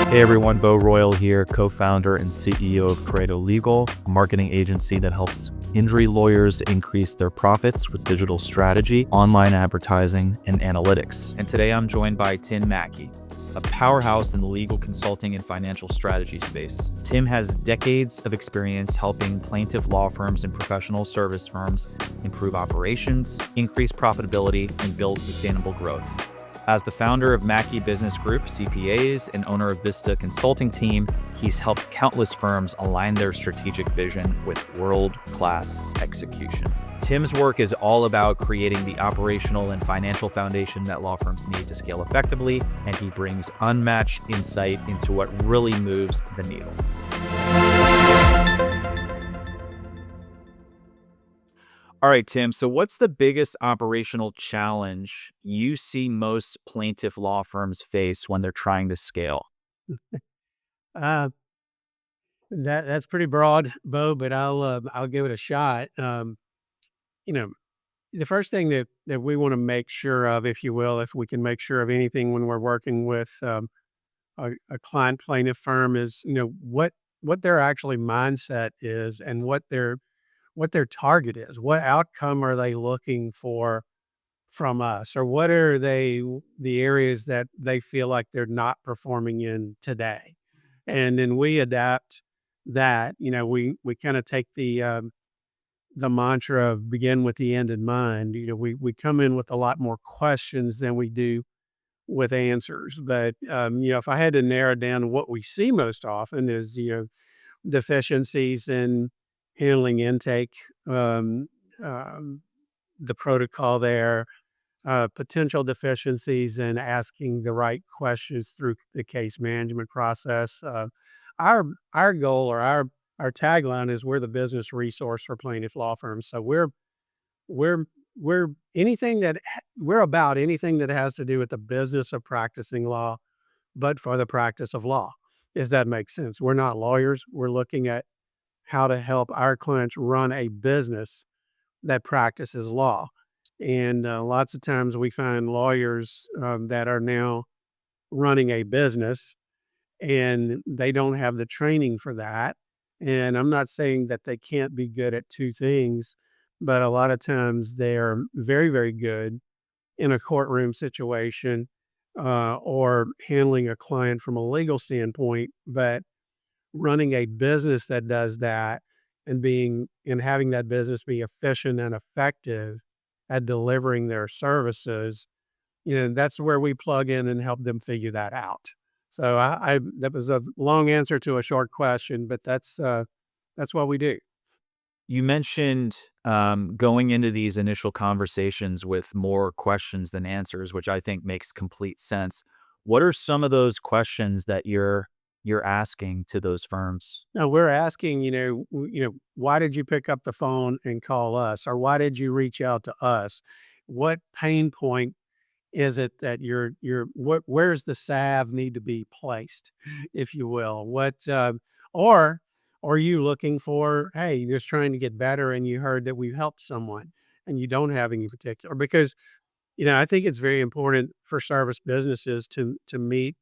Hey everyone, Bo Royal here, co-founder and CEO of Pareto Legal, a marketing agency that helps injury lawyers increase their profits with digital strategy, online advertising, and analytics. And today I'm joined by Tim McKey, a powerhouse in the legal consulting and financial strategy space. Tim has decades of experience helping plaintiff law firms and professional service firms improve operations, increase profitability, and build sustainable growth. As the founder of McKey Business Group, CPAs, and owner of Vista consulting team, he's helped countless firms align their strategic vision with world-class execution. Tim's work is all about creating the operational and financial foundation that law firms need to scale effectively, and he brings unmatched insight into what really moves the needle. All right, Tim. So what's the biggest operational challenge you see most plaintiff law firms face when they're trying to scale? Uh, that's pretty broad, Bo, but I'll give it a shot. You know, the first thing that we want to make sure of, if you will, if we can make sure of anything when we're working with a client plaintiff firm, is what their actually mindset is and what their target is. What outcome are they looking for from us, or what are the areas that they feel like they're not performing in today? And then we adapt that. We kind of take the mantra of begin with the end in mind. We come in with a lot more questions than we do with answers. But if I had to narrow down what we see most often is deficiencies in handling intake, um, um, the protocol there, potential deficiencies in asking the right questions through the case management process. Our our goal, or our tagline is, we're the business resource for plaintiff law firms. So we're we're we're about anything that has to do with the business of practicing law, but for the practice of law, if that makes sense. We're not lawyers. We're looking at how to help our clients run a business that practices law. And lots of times we find lawyers that are now running a business, and they don't have the training for that. And I'm not saying that they can't be good at two things, but a lot of times they're very, very good in a courtroom situation, or handling a client from a legal standpoint. But running a business that does that, and having that business be efficient and effective at delivering their services, that's where we plug in and help them figure that out. So that was a long answer to a short question, but that's what we do. You mentioned going into these initial conversations with more questions than answers, which I think makes complete sense. What are some of those questions that you're asking to those firms? Now we're asking, why did you pick up the phone and call us, or why did you reach out to us? What pain point is it that where's the salve need to be placed, if you will? Or are you looking for, hey, you're just trying to get better and you heard that we've helped someone and you don't have any particular? Because, I think it's very important for service businesses to meet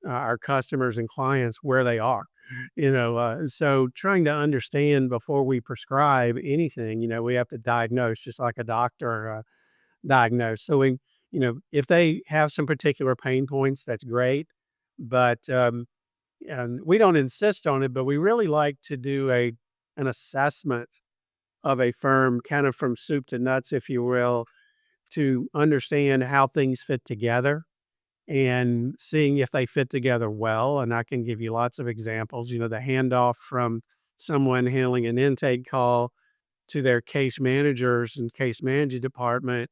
our customers and clients where they are. So trying to understand before we prescribe anything, we have to diagnose, just like a doctor diagnose. So if they have some particular pain points, that's great. But and we don't insist on it, but we really like to do an assessment of a firm, kind of from soup to nuts, if you will, to understand how things fit together and seeing if they fit together well. And I can give you lots of examples. The handoff from someone handling an intake call to their case managers and case management department,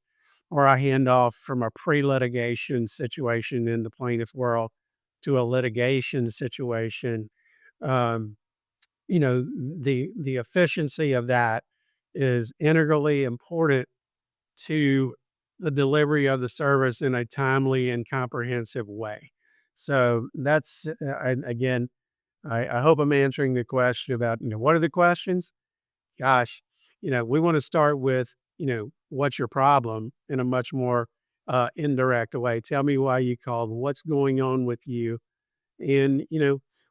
or a handoff from a pre-litigation situation in the plaintiff world to a litigation situation. Um, the efficiency of that is integrally important to the delivery of the service in a timely and comprehensive way. So that's again, I hope I'm answering the question about, what are the questions? Gosh, we want to start with, what's your problem, in a much more indirect way. Tell me why you called. What's going on with you? And,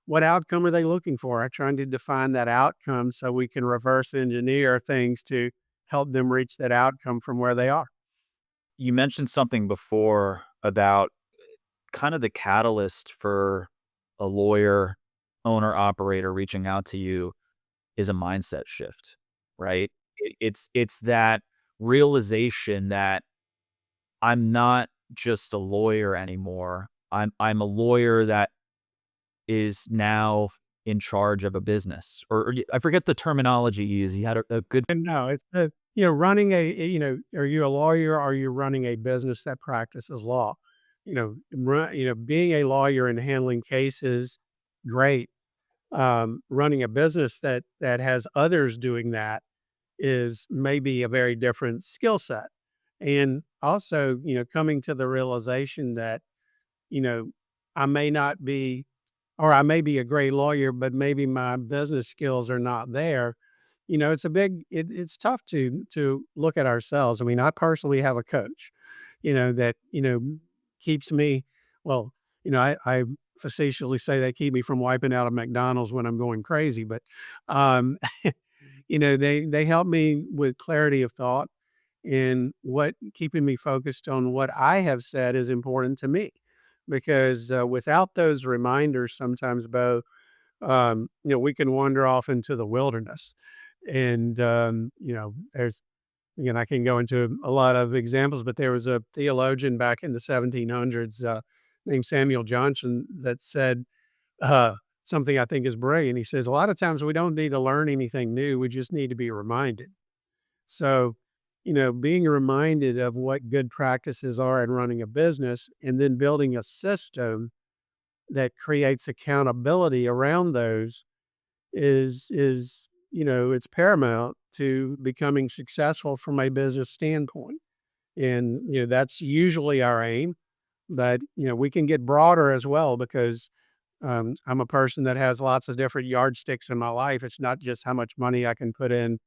what outcome are they looking for? I'm trying to define that outcome so we can reverse engineer things to help them reach that outcome from where they are. You mentioned something before about kind of the catalyst for a lawyer, owner, operator reaching out to you is a mindset shift, right? It's that realization that I'm not just a lawyer anymore. I'm a lawyer that is now in charge of a business, I forget the terminology you use. You had a good And no, it's running are you a lawyer? Or are you running a business that practices law? Being a lawyer and handling cases, great. Running a business that has others doing that is maybe a very different skill set. And also, coming to the realization that, you know, I may not be, or I may be a great lawyer, but maybe my business skills are not there. It's tough to look at ourselves. I mean, I personally have a coach, that, keeps me, well, I facetiously say they keep me from wiping out a McDonald's when I'm going crazy, but, um, they help me with clarity of thought and keeping me focused on what I have said is important to me. Because without those reminders, sometimes, Bo, we can wander off into the wilderness. And, there's, again, I can go into a lot of examples, but there was a theologian back in the 1700s named Samuel Johnson that said something I think is brilliant. He says, a lot of times we don't need to learn anything new, we just need to be reminded. So, being reminded of what good practices are in running a business and then building a system that creates accountability around those it's paramount to becoming successful from a business standpoint. And, that's usually our aim, but, we can get broader as well because I'm a person that has lots of different yardsticks in my life. It's not just how much money I can put in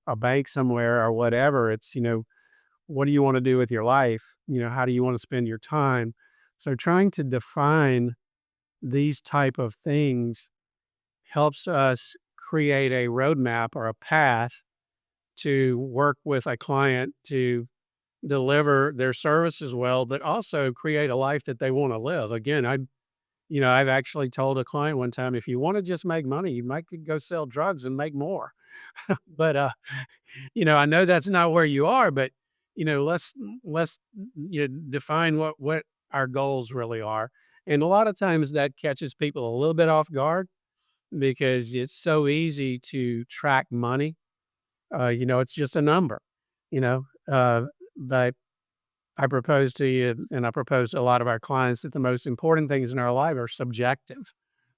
a bank somewhere or whatever. It's, what do you want to do with your life? How do you want to spend your time? So trying to define these type of things helps us create a roadmap or a path to work with a client to deliver their services well, but also create a life that they want to live. Again, I've actually told a client one time, if you want to just make money, you might could go sell drugs and make more. But I know that's not where you are, but let's define what our goals really are. And a lot of times that catches people a little bit off guard because it's so easy to track money. It's just a number, you know. But I propose to you, and I propose to a lot of our clients that the most important things in our life are subjective.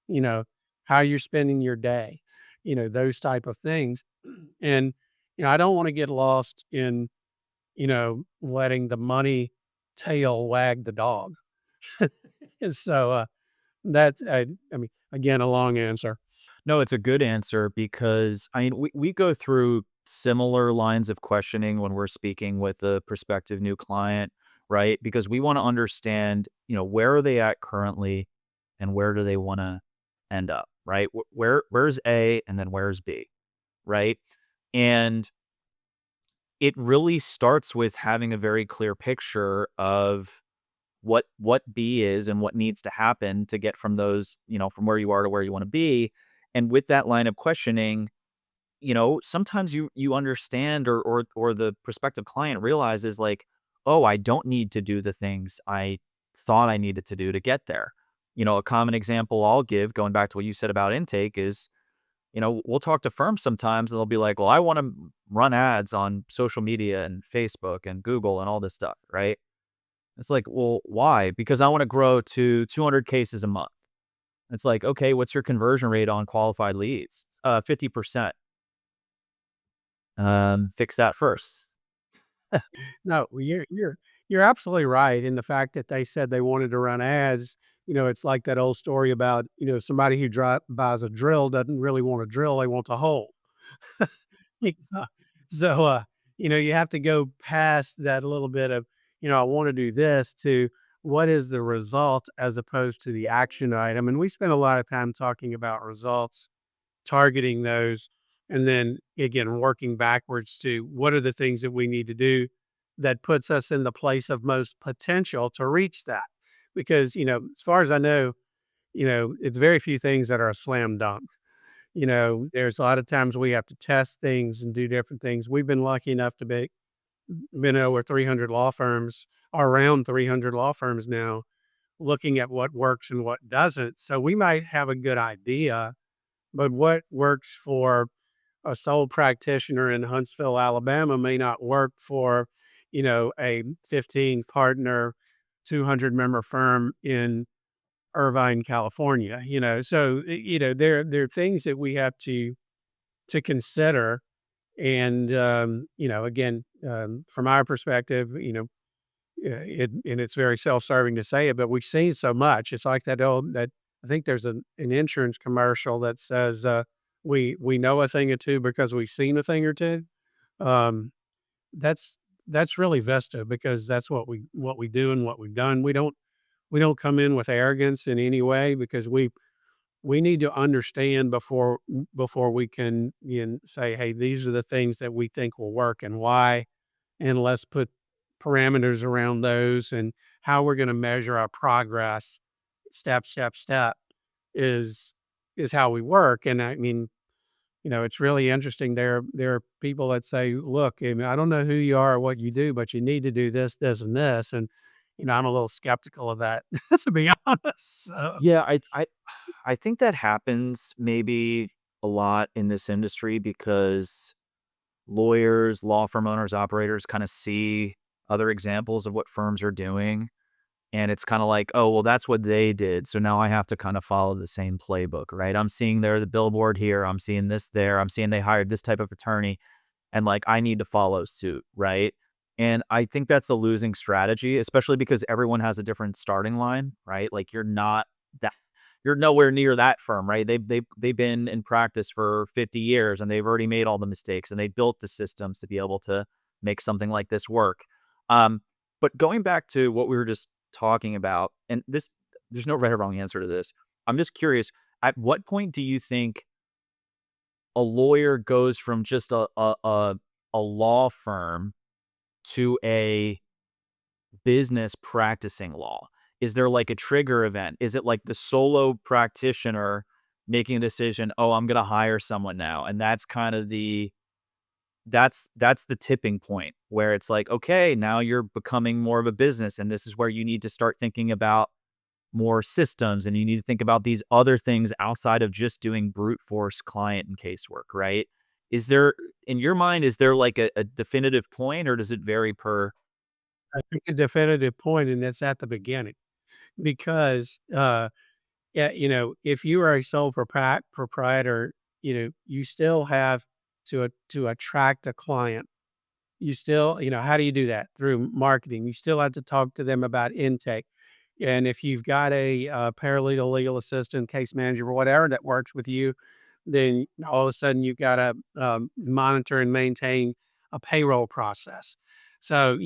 You know, how you're spending your day, those type of things. And I don't want to get lost in letting the money tail wag the dog. And so that's I mean, again, a long answer. No, it's a good answer because I mean, we go through similar lines of questioning when we're speaking with a prospective new client, right? Because we want to understand, where are they at currently and where do they want to end up, right? Where's A and then where's B, right? And it really starts with having a very clear picture of what B is and what needs to happen to get from those, from where you are to where you want to be. And with that line of questioning, sometimes you understand or the prospective client realizes like, oh, I don't need to do the things I thought I needed to do to get there. A common example I'll give, going back to what you said about intake, is, we'll talk to firms sometimes and they'll be like, well, I want to run ads on social media and Facebook and Google and all this stuff, right? It's like, well, why? Because I want to grow to 200 cases a month. It's like, okay, what's your conversion rate on qualified leads? 50%. Fix that first. No, well, you're absolutely right in the fact that they said they wanted to run ads. It's like that old story about somebody who buys a drill doesn't really want a drill; they want a hole. So, so, you have to go past that a little bit of I want to do this to what is the result as opposed to the action item. And we spend a lot of time talking about results, targeting those, and then again, working backwards to what are the things that we need to do that puts us in the place of most potential to reach that. Because, as far as I know, it's very few things that are a slam dunk. There's a lot of times we have to test things and do different things. We've been lucky enough to been over 300 law firms, or around 300 law firms now, looking at what works and what doesn't. So we might have a good idea, but what works for a sole practitioner in Huntsville, Alabama may not work for, a 15 partner, 200 member firm in Irvine, California. So there are things that we have to consider. And again, from our perspective, and it's very self-serving to say it, but we've seen so much. It's like that I think there's an insurance commercial that says, we know a thing or two because we've seen a thing or two. Um, that's that's really Vista, because that's what we do and what we've done. We don't come in with arrogance in any way, because we need to understand before we can, say, hey, these are the things that we think will work and why, and let's put parameters around those, and how we're going to measure our progress step is is how we work. And I mean, it's really interesting. There are people that say, look, I mean, I don't know who you are or what you do, but you need to do this, this, and this. And I'm a little skeptical of that, to be honest. So, Yeah, I think that happens maybe a lot in this industry because lawyers, law firm owners, operators kind of see other examples of what firms are doing. And it's kind of like, oh, well, that's what they did. So now I have to kind of follow the same playbook, right? I'm seeing there the billboard here. I'm seeing this there. I'm seeing they hired this type of attorney. And like, I need to follow suit, right? And I think that's a losing strategy, especially because everyone has a different starting line, right? Like, that you're nowhere near that firm, right? They've been in practice for 50 years and they've already made all the mistakes and they built the systems to be able to make something like this work. Um, but going back to what we were just talking about, and there's no right or wrong answer to this. I'm just curious, at what point do you think a lawyer goes from just a law firm to a business practicing law? Is there like a trigger event? Is it like the solo practitioner making a decision, "Oh, I'm gonna hire someone now," and that's kind of that's the tipping point where it's like, "Okay, now you're becoming more of a business, and this is where you need to start thinking about more systems, and you need to think about these other things outside of just doing brute force client and casework," right? Is there in your mind, is there like a definitive point, or does it vary per. I think a definitive point, and that's at the beginning, because yeah, if you are a sole proprietor, you still have to attract a client. You still, how do you do that? Through marketing. You still have to talk to them about intake. And if you've got a, paralegal, legal assistant, case manager, or whatever that works with you, then all of a sudden you've got to monitor and maintain a payroll process. So,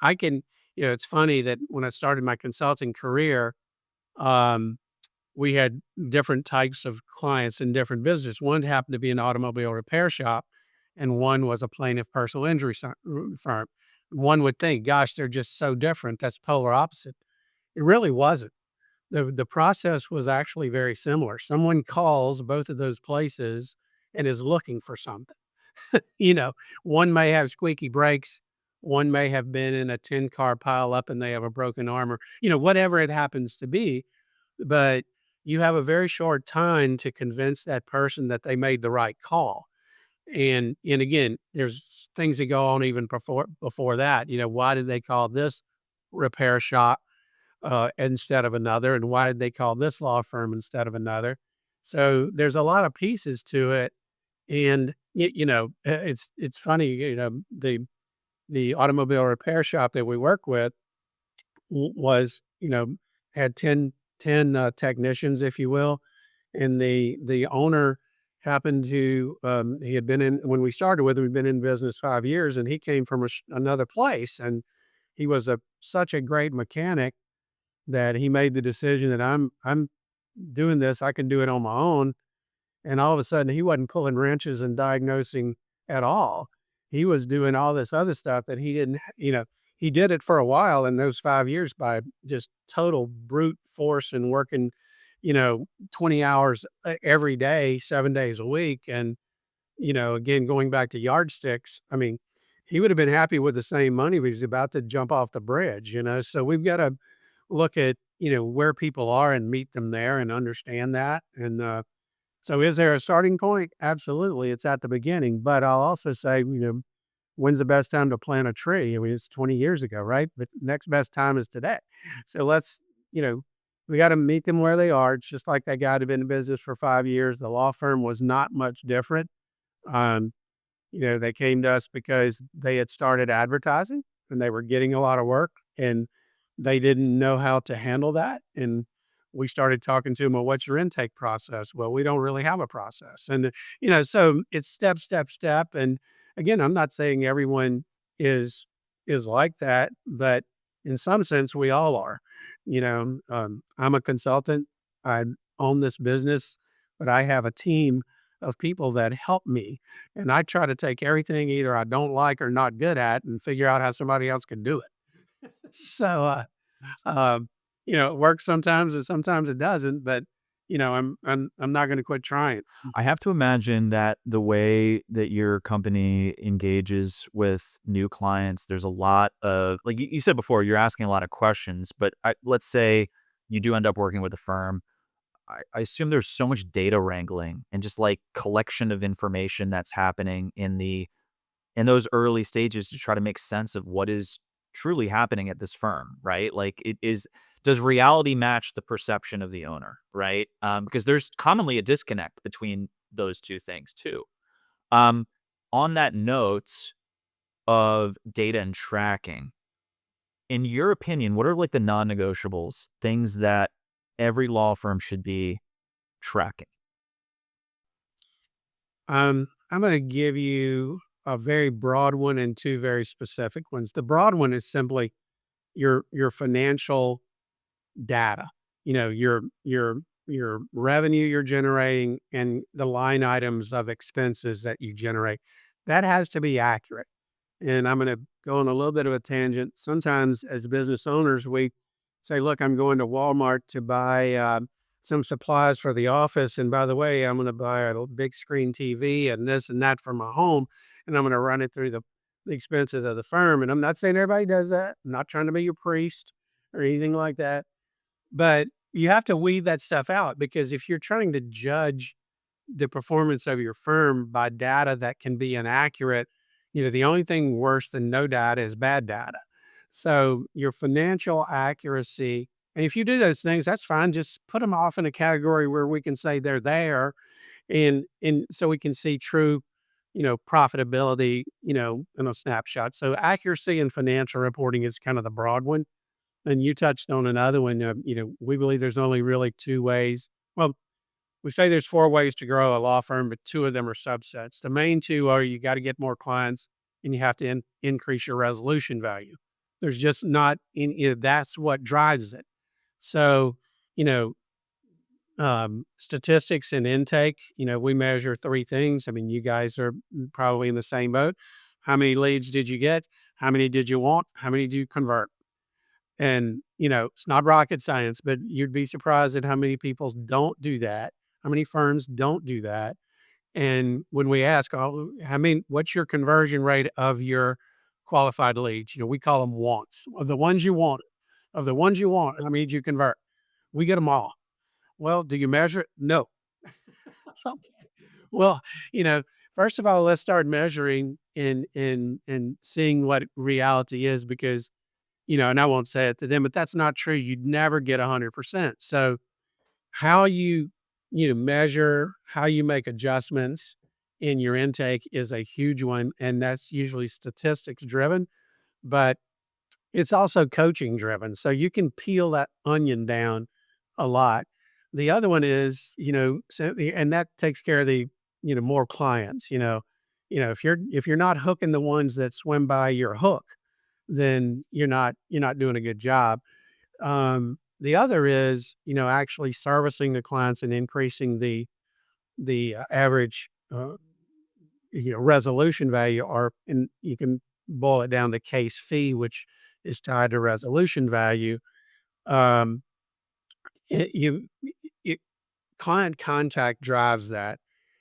I can, it's funny that when I started my consulting career, um, we had different types of clients in different business. One happened to be an automobile repair shop, and one was a plaintiff personal injury firm. One would think, gosh, they're just so different. That's polar opposite. It really wasn't. The process was actually very similar. Someone calls both of those places and is looking for something. You know, one may have squeaky brakes, one may have been in a 10-car pile up and they have a broken arm, or, whatever it happens to be. But you have a very short time to convince that person that they made the right call. And again, there's things that go on even before that. Why did they call this repair shop instead of another, and why did they call this law firm instead of another? So there's a lot of pieces to it, and it's funny. The automobile repair shop that we work with was, had 10 technicians, if you will. And the owner happened to, he had been in, when we started with him, he'd been in business 5 years, and he came from another place. And he was such a great mechanic. that he made the decision that I'm doing this, I can do it on my own. And all of a sudden, he wasn't pulling wrenches and diagnosing at all. He was doing all this other stuff that he didn't, he did it for a while in those 5 years by just total brute force and working, 20 hours every day, 7 days a week. And, again, going back to yardsticks, I mean, he would have been happy with the same money, but he's about to jump off the bridge. So we've got to look at, where people are and meet them there and understand that. And, so is there a starting point? Absolutely. It's at the beginning. But I'll also say, when's the best time to plant a tree? I mean, it's 20 years ago, right? But next best time is today. So you know, we got to meet them where they are. It's just like that guy who'd been in business for 5 years. The law firm was not much different. Um, they came to us because they had started advertising and they were getting a lot of work and they didn't know how to handle that. And we started talking to them, well, what's your intake process? Well, we don't really have a process. And, so it's step, step, step. And again, I'm not saying everyone is, is like that, but in some sense, we all are. I'm a consultant. I own this business, but I have a team of people that help me. And I try to take everything either I don't like or not good at and figure out how somebody else can do it. So, um, it works sometimes and sometimes it doesn't, but I'm not going to quit trying. I have to imagine that the way that your company engages with new clients, there's a lot of, like you said before, you're asking a lot of questions, but let's say you do end up working with a firm. I assume there's so much data wrangling and just like collection of information that's happening in those early stages to try to make sense of what is truly happening at this firm, right? Like does reality match the perception of the owner, right? Because there's commonly a disconnect between those two things too. Um, on that note of data and tracking, in your opinion, what are like the non-negotiables, things that every law firm should be tracking? I'm going to give you a very broad one and two very specific ones. The broad one is simply your financial data. Your revenue you're generating and the line items of expenses that you generate. That has to be accurate. And I'm going to go on a little bit of a tangent. Sometimes as business owners, we say, look, I'm going to Walmart to buy some supplies for the office. And by the way, I'm going to buy a big screen TV and this and that for my home. And I'm going to run it through the expenses of the firm. And I'm not saying everybody does that. I'm not trying to be your priest or anything like that. But you have to weed that stuff out because if you're trying to judge the performance of your firm by data that can be inaccurate, the only thing worse than no data is bad data. So your financial accuracy, and if you do those things, that's fine. Just put them off in a category where we can say they're there, and so we can see true, profitability, in a snapshot. So accuracy and financial reporting is kind of the broad one. And you touched on another one. We believe there's only really two ways. Well, we say there's four ways to grow a law firm, but two of them are subsets. The main two are you got to get more clients and you have to increase your resolution value. There's just not that's what drives it. So, you know, statistics and intake, we measure three things. I mean, you guys are probably in the same boat. How many leads did you get? How many did you want? How many do you convert? And, it's not rocket science, but you'd be surprised at how many people don't do that. How many firms don't do that? And when we ask, oh, what's your conversion rate of your qualified leads? We call them wants. Of the ones you want, how many did you convert? We get them all. Well, do you measure it? No. So, well, you know, first of all, let's start measuring and seeing what reality is because, and I won't say it to them, but that's not true. You'd never get 100%. So how you measure, how you make adjustments in your intake is a huge one, and that's usually statistics driven, but it's also coaching driven. So you can peel that onion down a lot. The other one is, and that takes care of the, more clients, if you're not hooking the ones that swim by your hook, then you're not doing a good job. the other is, actually servicing the clients and increasing the average, resolution value, and you can boil it down to case fee, which is tied to resolution value. Um, it, you, it, Client contact drives that.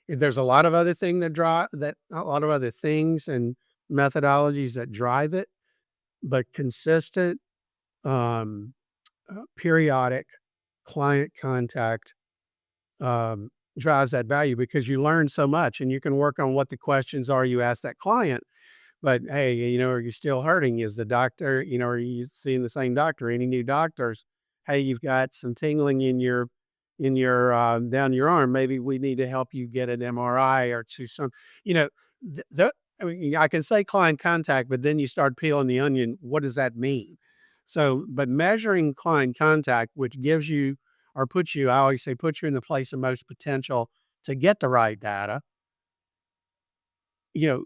There's a lot of other a lot of other things and methodologies that drive it, but consistent, um, periodic client contact, um, drives that value because you learn so much and you can work on what the questions are you ask that client. But hey, are you still hurting? Is the doctor, are you seeing the same doctor? Any new doctors? Hey, you've got some tingling in your down your arm. Maybe we need to help you get an MRI or to some, you know, I mean, I can say client contact, but then you start peeling the onion. What does that mean? So, but measuring client contact, which gives you or puts you, I always say, puts you in the place of most potential to get the right data, you know,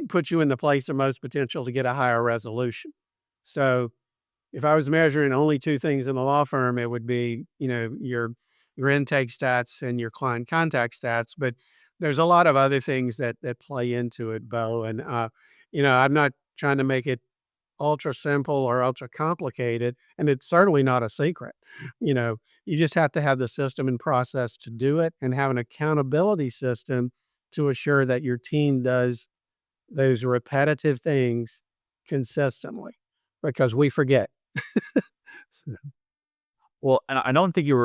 puts you in the place of most potential to get a higher resolution. So if I was measuring only two things in the law firm, it would be, your intake stats and your client contact stats. But there's a lot of other things that play into it, Bo. And I'm not trying to make it ultra simple or ultra complicated, and it's certainly not a secret. You just have to have the system and process to do it and have an accountability system to assure that your team does those repetitive things consistently because we forget. So, Well, and I don't think you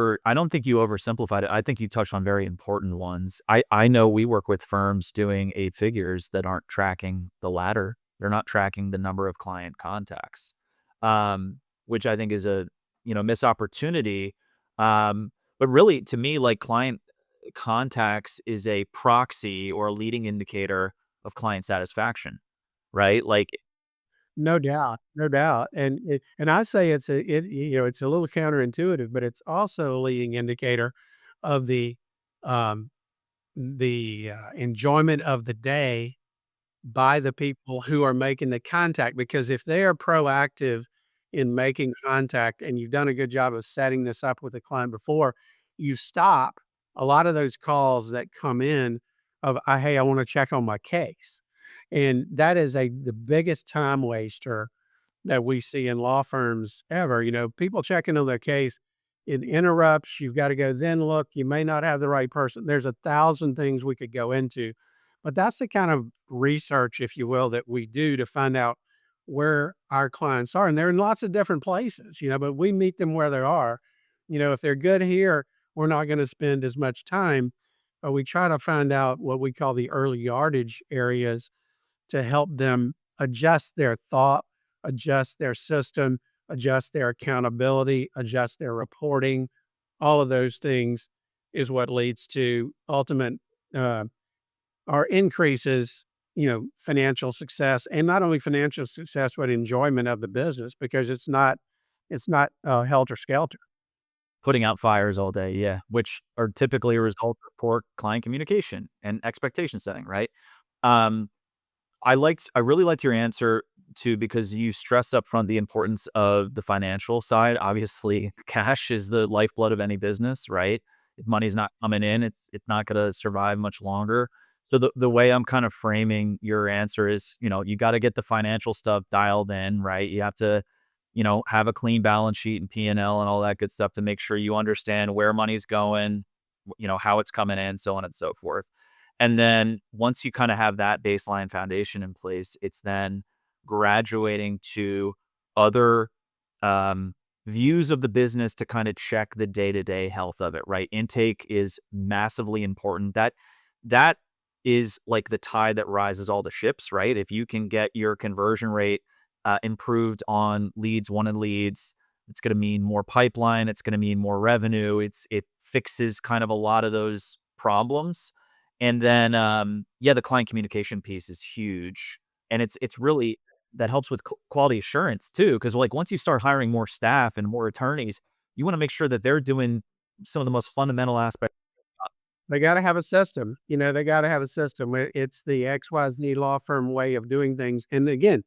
oversimplified it. I think you touched on very important ones. I know we work with firms doing 8 figures that aren't tracking the latter. They're not tracking the number of client contacts, which I think is a, missed opportunity. But really, to me, like, client contacts is a proxy or a leading indicator of client satisfaction, right? Like, no doubt, no doubt, and I say it's a little counterintuitive, but it's also a leading indicator of um, the enjoyment of the day by the people who are making the contact, because if they are proactive in making contact and you've done a good job of setting this up with the client before, you stop a lot of those calls that come in of, "Hey, I wanna check on my case." And that is the biggest time waster that we see in law firms ever. People checking on their case, it interrupts, you've got to go, then look, you may not have the right person. There's 1,000 things we could go into, but that's the kind of research, if you will, that we do to find out where our clients are. And they're in lots of different places, but we meet them where they are. If they're good here, we're not going to spend as much time, but we try to find out what we call the early yardage areas to help them adjust their thought, adjust their system, adjust their accountability, adjust their reporting. All of those things is what leads to ultimate uh, or increases, financial success, and not only financial success, but enjoyment of the business because it's not helter skelter. putting out fires all day, yeah, which are typically a result of poor client communication and expectation setting, right? Um, I really liked your answer too because you stressed up front the importance of the financial side. Obviously, cash is the lifeblood of any business, right? If money's not coming in, it's not gonna survive much longer. So the way I'm kind of framing your answer is, you gotta get the financial stuff dialed in, right? You have to, have a clean balance sheet and P&L and L and all that good stuff to make sure you understand where money's going, how it's coming in, so on and so forth. And then once you kind of have that baseline foundation in place, it's then graduating to other um, views of the business to kind of check the day-to-day health of it, right? Intake is massively important. That is like the tide that rises all the ships, right? If you can get your conversion rate improved on leads, wanted leads, it's going to mean more pipeline. It's going to mean more revenue. It fixes kind of a lot of those problems. And then, yeah, the client communication piece is huge, and it's really that helps with quality assurance too. Because like once you start hiring more staff and more attorneys, you want to make sure that they're doing some of the most fundamental aspects. They got to have a system. They got to have a system. It's the XYZ law firm way of doing things. And again,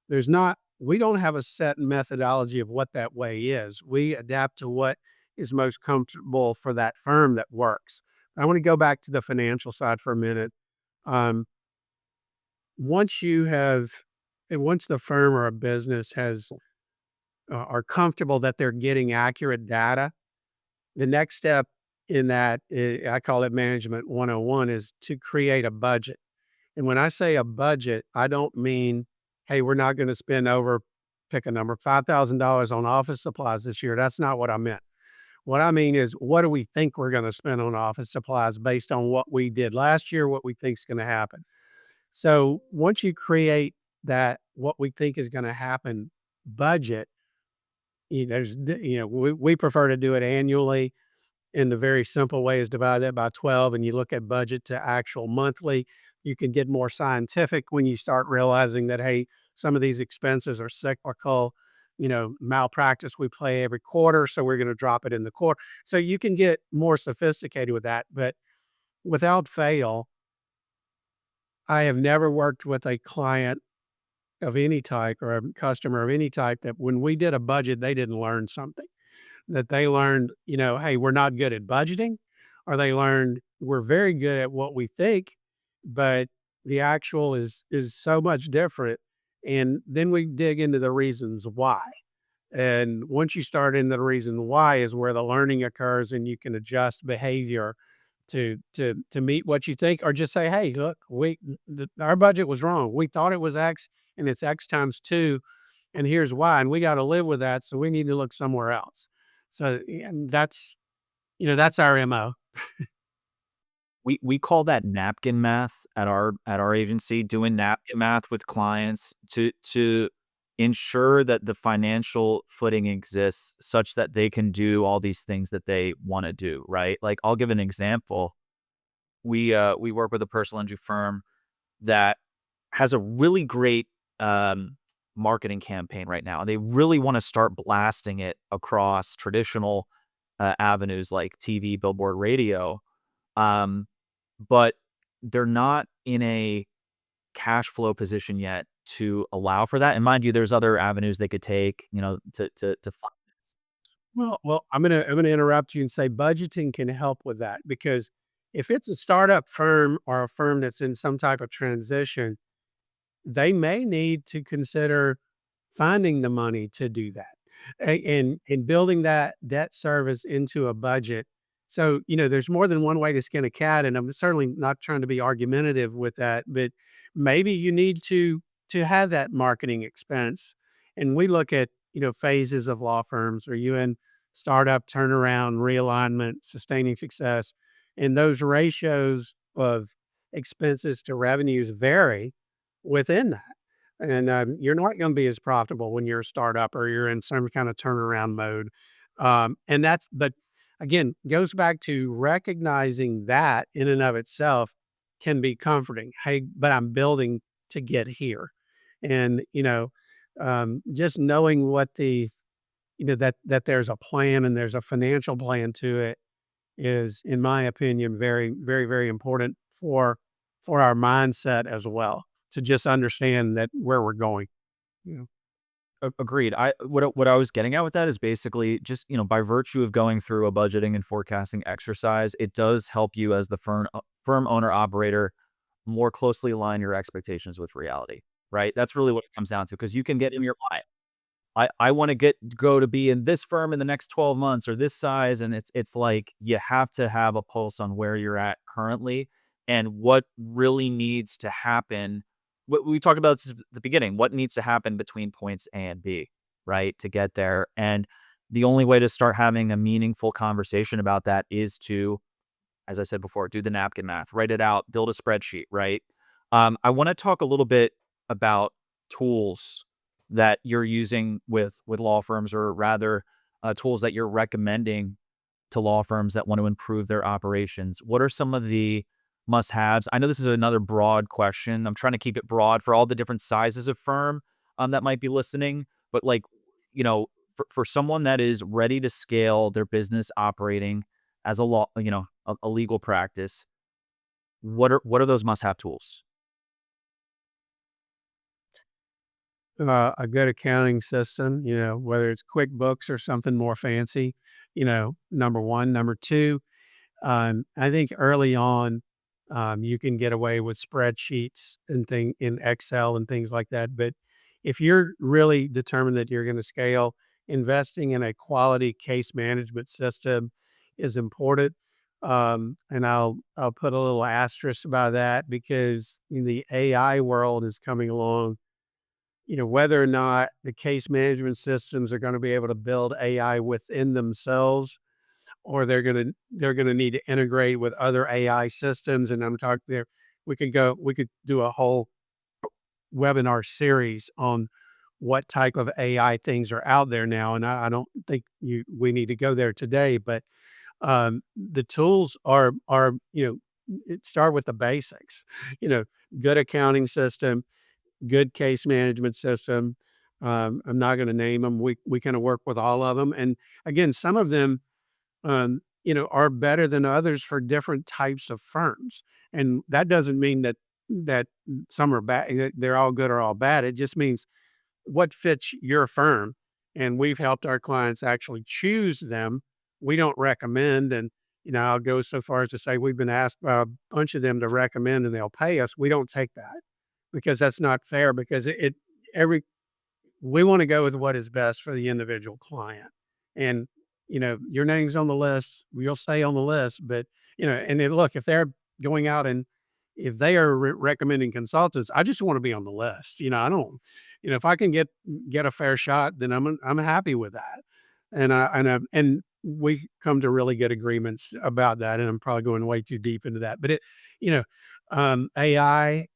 there's not we don't have a set methodology of what that way is. We adapt to what is most comfortable for that firm that works. I want to go back to the financial side for a minute. Um, once you have, once the firm or a business has are comfortable that they're getting accurate data, the next step in that, I call it management 101, is to create a budget. And when I say a budget, I don't mean, hey, we're not going to spend over, pick a number, $5,000 on office supplies this year. That's not what I meant. What I mean is, what do we think we're going to spend on office supplies based on what we did last year, what we think is going to happen? So once you create that, what we think is going to happen budget, we prefer to do it annually, and the very simple way is divide that by 12 and you look at budget to actual monthly. You can get more scientific when you start realizing that, hey, some of these expenses are cyclical, malpractice we pay every quarter, so we're going to drop it in the quarter. So you can get more sophisticated with that. But without fail, I have never worked with a client of any type or a customer of any type that when we did a budget, they didn't learn something. That they learned, hey, we're not good at budgeting, or they learned we're very good at what we think, but the actual is so much different. And then we dig into the reasons why. And once you start in the reason why is where the learning occurs, and you can adjust behavior to meet what you think, or just say, hey, look, our budget was wrong. We thought it was X, and it's X times two, and here's why, and we got to live with that. So we need to look somewhere else. So, and that's our MO. We call that napkin math at our agency, doing napkin math with clients to ensure that the financial footing exists such that they can do all these things that they want to do, right? Like, I'll give an example. We work with a personal injury firm that has a really great marketing campaign right now, and they really want to start blasting it across traditional avenues like TV, billboard, radio. Um, but they're not in a cash flow position yet to allow for that. And mind you, there's other avenues they could take, to fund. Well, I'm gonna interrupt you and say budgeting can help with that, because if it's a startup firm or a firm that's in some type of transition, they may need to consider finding the money to do that, and building that debt service into a budget. So, there's more than one way to skin a cat, and I'm certainly not trying to be argumentative with that, but maybe you need to have that marketing expense. And we look at, phases of law firms. Are you in startup, turnaround, realignment, sustaining success? And those ratios of expenses to revenues vary within that. And you're not going to be as profitable when you're a startup or you're in some kind of turnaround mode. But again, goes back to recognizing that in and of itself can be comforting. Hey, but I'm building to get here. And, just knowing what that there's a plan and there's a financial plan to it is, in my opinion, very, very, very important for our mindset as well, to just understand that where we're going. Yeah. Agreed. What I was getting at with that is basically just, by virtue of going through a budgeting and forecasting exercise, it does help you as the firm owner operator more closely align your expectations with reality, right? That's really what it comes down to, because you can get in your mind. I want to go to be in this firm in the next 12 months or this size. And it's like, you have to have a pulse on where you're at currently and what really needs to happen. What we talked about this at the beginning, what needs to happen between points A and B, right, to get there. And the only way to start having a meaningful conversation about that is to, as I said before, do the napkin math, write it out, build a spreadsheet, right? I want to talk a little bit about tools that you're using with law firms, or rather, tools that you're recommending to law firms that want to improve their operations. What are some of the must-haves? I know this is another broad question. I'm trying to keep it broad for all the different sizes of firm that might be listening. But like, for someone that is ready to scale their business operating as a law, a legal practice, what are those must-have tools? a good accounting system, whether it's QuickBooks or something more fancy, number one. Number two, I think early on, you can get away with spreadsheets and thing in Excel and things like that. But if you're really determined that you're going to scale, investing in a quality case management system is important. And I'll put a little asterisk by that because in the AI world is coming along. Whether or not the case management systems are going to be able to build AI within themselves or they're gonna need to integrate with other AI systems, and I'm talking there we could do a whole webinar series on what type of AI things are out there now, and I don't think we need to go there today, but, the tools are, start with the basics, you know, good accounting system, good case management system. I'm not gonna name them. We kinda work with all of them, and again, some of them are better than others for different types of firms. And that doesn't mean that some are bad, that they're all good or all bad. It just means what fits your firm. And we've helped our clients actually choose them. We don't recommend, and I'll go so far as to say we've been asked by a bunch of them to recommend and they'll pay us. We don't take that because that's not fair because every we want to go with what is best for the individual client. And, your name's on the list, you'll stay on the list. But, and then look, if they're going out and if they are recommending consultants, I just want to be on the list. I don't, if I can get a fair shot, then I'm happy with that. And we come to really good agreements about that. And I'm probably going way too deep into that. But you know, AI,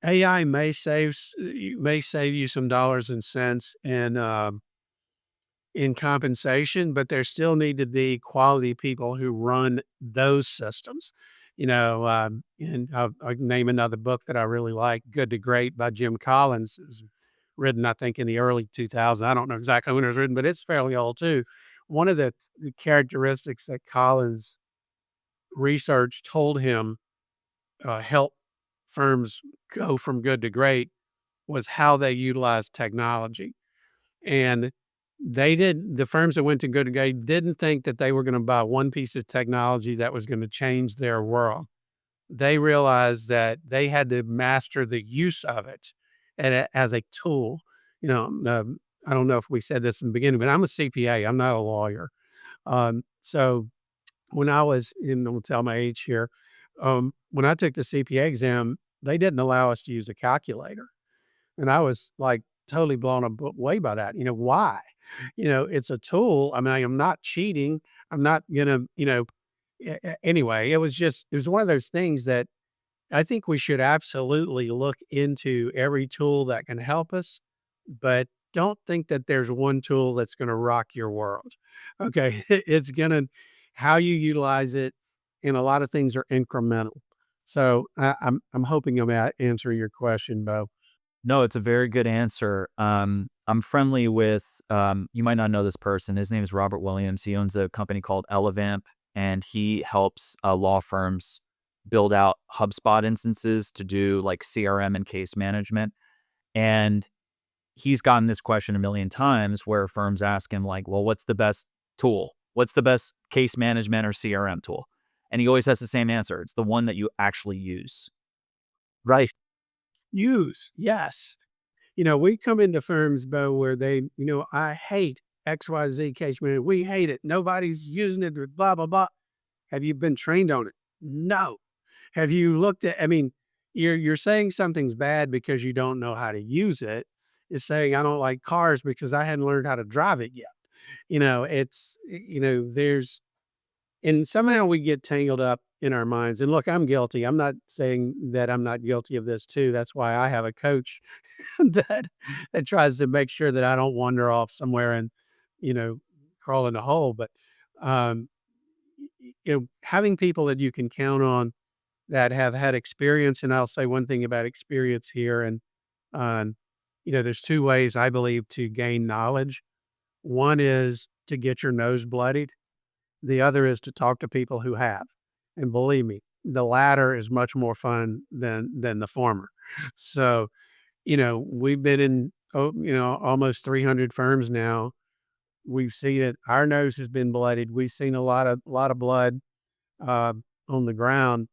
AI may save you some dollars and cents in compensation, but there still need to be quality people who run those systems. And I'll name another book that I really like, Good to Great by Jim Collins, is written, I think, in the early 2000s. I don't know exactly when it was written, but it's fairly old too. One of the characteristics that Collins research told him help firms go from good to great was how they utilized technology. And the firms that went to good to great didn't think that they were going to buy one piece of technology that was going to change their world. They realized that they had to master the use of it as a tool. I don't know if we said this in the beginning, but I'm a CPA. I'm not a lawyer. So when I was in, I'll tell my age here, when I took the CPA exam, they didn't allow us to use a calculator. And I was like totally blown away by that. Why? It's a tool. I mean, I am not cheating. I'm not gonna, anyway, it was one of those things that I think we should absolutely look into every tool that can help us, but don't think that there's one tool that's going to rock your world. Okay. It's going to, how you utilize it, and a lot of things are incremental. So I'm hoping I'm answering your question, Bo. No, it's a very good answer. I'm friendly with, you might not know this person. His name is Robert Williams. He owns a company called Elevamp, and he helps law firms build out HubSpot instances to do like CRM and case management. And he's gotten this question a million times where firms ask him like, well, what's the best tool? What's the best case management or CRM tool? And he always has the same answer. It's the one that you actually use. Right. Use. Yes. We come into firms, Bo, where I hate XYZ case management. We hate it. Nobody's using it, blah, blah, blah. Have you been trained on it? No. Have you looked at, I mean, you're saying something's bad because you don't know how to use it. It's saying I don't like cars because I hadn't learned how to drive it yet. There's, and somehow we get tangled up in our minds. And look, I'm guilty. I'm not saying that I'm not guilty of this too. That's why I have a coach that tries to make sure that I don't wander off somewhere and, you know, crawl in a hole. But um, having people that you can count on that have had experience, and I'll say one thing about experience here, and um, there's two ways I believe to gain knowledge. One is to get your nose bloodied. The other is to talk to people who have. And believe me, the latter is much more fun than the former. So, we've been in, almost 300 firms now. We've seen it. Our nose has been blooded. We've seen a lot of blood uh, on the ground.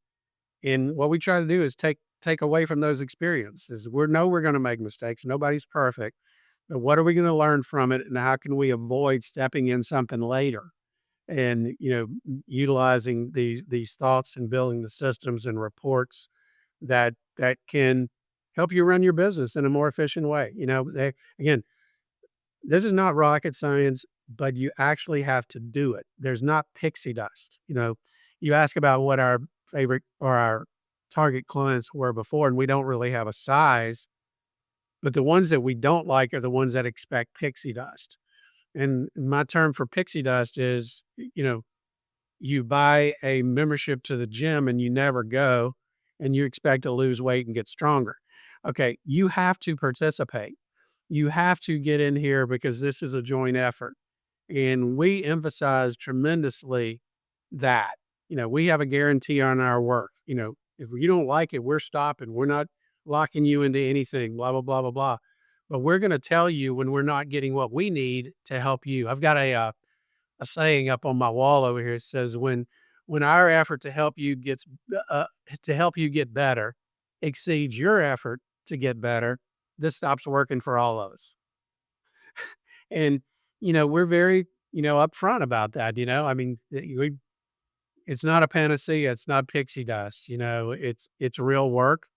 And what we try to do is take away from those experiences. We're going to make mistakes. Nobody's perfect. But what are we going to learn from it, and how can we avoid stepping in something later? And utilizing these thoughts and building the systems and reports that can help you run your business in a more efficient way. Again, this is not rocket science, but you actually have to do it. There's not pixie dust. You ask about what our favorite or our target clients were before, and we don't really have a size, but the ones that we don't like are the ones that expect pixie dust. And my term for pixie dust is, you buy a membership to the gym and you never go, and you expect to lose weight and get stronger. Okay, you have to participate. You have to get in here because this is a joint effort. And we emphasize tremendously that, we have a guarantee on our work. If you don't like it, we're stopping. We're not locking you into anything, blah, blah, blah, blah, blah. But we're going to tell you when we're not getting what we need to help you. I've got a saying up on my wall over here. It says, when our effort uh, to help you get better exceeds your effort to get better, this stops working for all of us. And, we're very, upfront about that. I mean, it's not a panacea. It's not pixie dust. It's real work,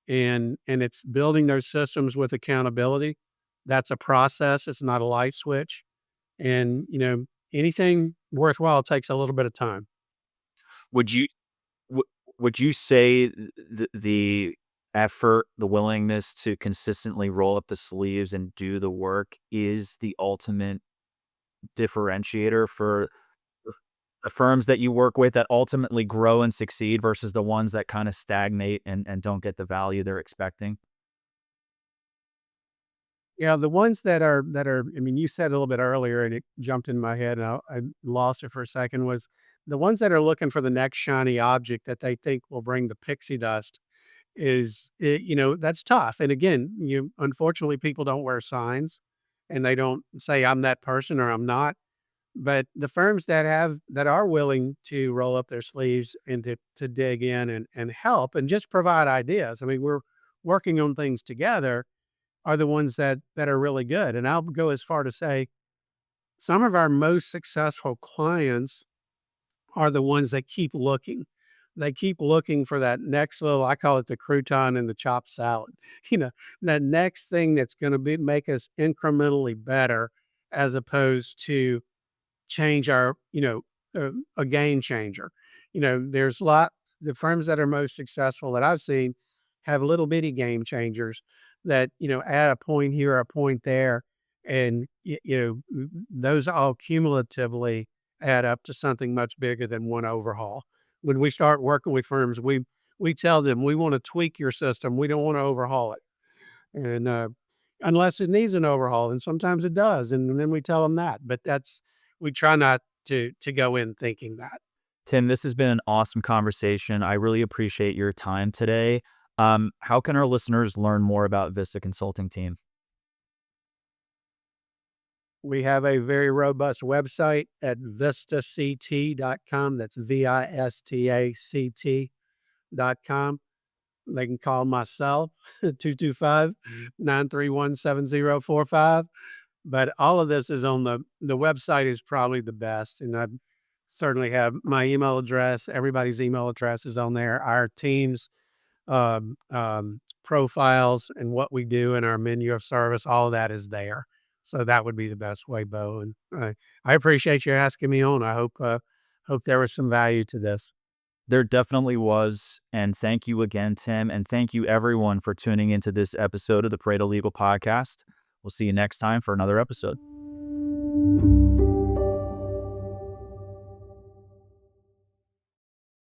and it's building those systems with accountability. That's a process. It's not a light switch. And, anything worthwhile takes a little bit of time. Would you w- would you say the effort, the willingness to consistently roll up the sleeves and do the work is the ultimate differentiator for the firms that you work with that ultimately grow and succeed versus the ones that kind of stagnate and don't get the value they're expecting? Yeah, the ones that are I mean, you said a little bit earlier and it jumped in my head and I lost it for a second, was the ones that are looking for the next shiny object that they think will bring the pixie dust that's tough. And again, unfortunately people don't wear signs and they don't say I'm that person or I'm not. But the firms that are willing to roll up their sleeves and to dig in and help and just provide ideas. I mean, we're working on things together, are the ones that are really good. And I'll go as far to say some of our most successful clients are the ones that keep looking. They keep looking for that next little, I call it the crouton in the chopped salad, you know, that next thing that's going to make us incrementally better as opposed to change our, a game changer. There's the firms that are most successful that I've seen have little bitty game changers that, add a point here, a point there. And, those all cumulatively add up to something much bigger than one overhaul. When we start working with firms, we tell them we want to tweak your system. We don't want to overhaul it. And unless it needs an overhaul, and sometimes it does, and then we tell them that. But we try not to go in thinking that. Tim, this has been an awesome conversation. I really appreciate your time today. How can our listeners learn more about Vista Consulting Team? We have a very robust website at vistact.com. That's vistact.com. They can call myself 225-931-7045. But all of this is on the website is probably the best. And I certainly have my email address. Everybody's email address is on there. Our team's profiles and what we do in our menu of service, all of that is there. So that would be the best way, Bo. And I appreciate you asking me on. I hope there was some value to this. There definitely was. And thank you again, Tim. And thank you, everyone, for tuning into this episode of the Pareto Legal Podcast. We'll see you next time for another episode.